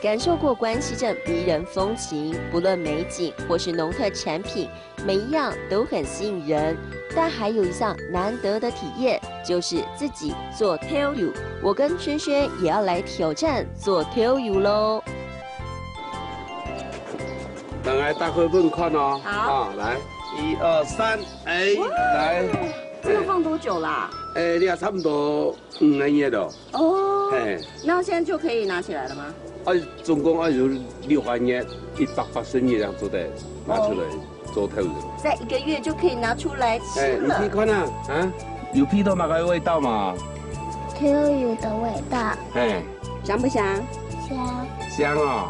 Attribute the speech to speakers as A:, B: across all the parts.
A: 感受过关西镇迷人风情，不论美景或是农特产品，每一样都很吸引人。但还有一项难得的体验，就是自己做跳舞。我跟轩轩也要来挑战做跳舞喽。
B: 等来大哥问看哦。
A: 好，
B: 啊，来，1、2、3，哎，来。
A: 这个放多久啦？
B: 你也差不多5个月了。
A: 哦。
B: 嘿。
A: 那现在就可以拿起来了吗？
B: 总共有6个月，180页这样做的，拿出来做跳舞。
A: 在1个月就可以拿出来吃了。
B: 你可以看啊，啊，有披头马个味道嘛？
C: 跳舞的味道。
B: 嘿，
A: 香不香？
C: 香。
B: 香啊！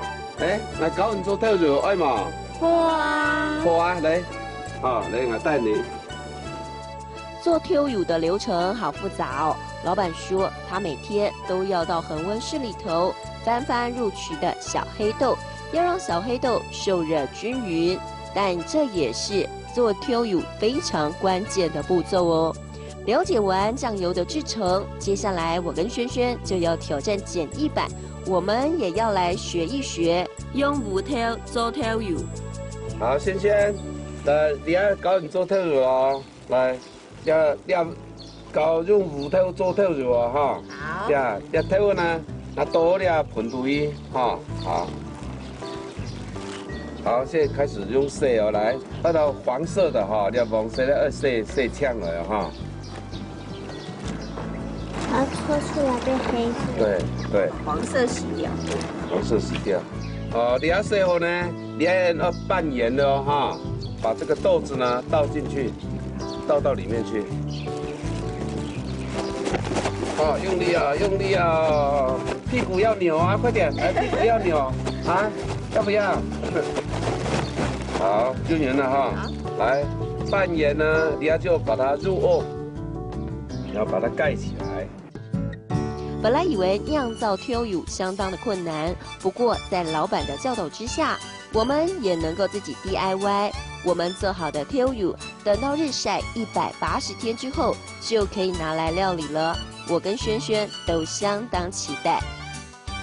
B: 来教人做跳舞爱嘛？
A: 好啊。
B: 好啊，来，来我带你。
A: 做跳舞的流程好复杂哦。老板说，他每天都要到恒温室里头翻翻入曲的小黑豆，要让小黑豆受热均匀。但这也是做跳舞非常关键的步骤哦。了解完酱油的制成，接下来我跟轩轩就要挑战简易版，我们也要来学一学用舞跳做跳舞。
B: 好，轩轩，来，你要教人做跳舞哦，来，要教用舞跳做跳舞哦，哈。
A: 好。
B: 要跳舞呢，那多了盆堆，哈，好。好，现在开始用色哦，来，按照黄色的哈，要黄色的色呛了哈。
C: 然后搓出来变黑色。
B: 对。
A: 黄色洗掉。
B: 黄色洗掉。你要色后呢，你要拌盐的哦，哈，把这个豆子呢倒进去，倒到里面去。用力啊，用力啊！屁股要扭啊，快点！来，屁股要扭啊，要不要？好，就匀了哈。来，拌盐呢，你要就把它入瓯，然后把它盖起来。
A: 本来以为酿造跳舞相当的困难，不过在老板的教导之下，我们也能够自己 DIY。我们做好的跳舞，等到日晒180天之后，就可以拿来料理了。我跟轩轩都相当期待。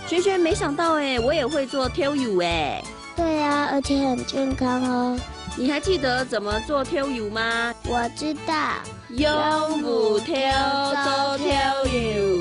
A: 轩轩，没想到我也会做跳舞
C: 对啊，而且很健康哦。
A: 你还记得怎么做跳舞吗？
C: 我知道，
A: 用舞跳做跳舞。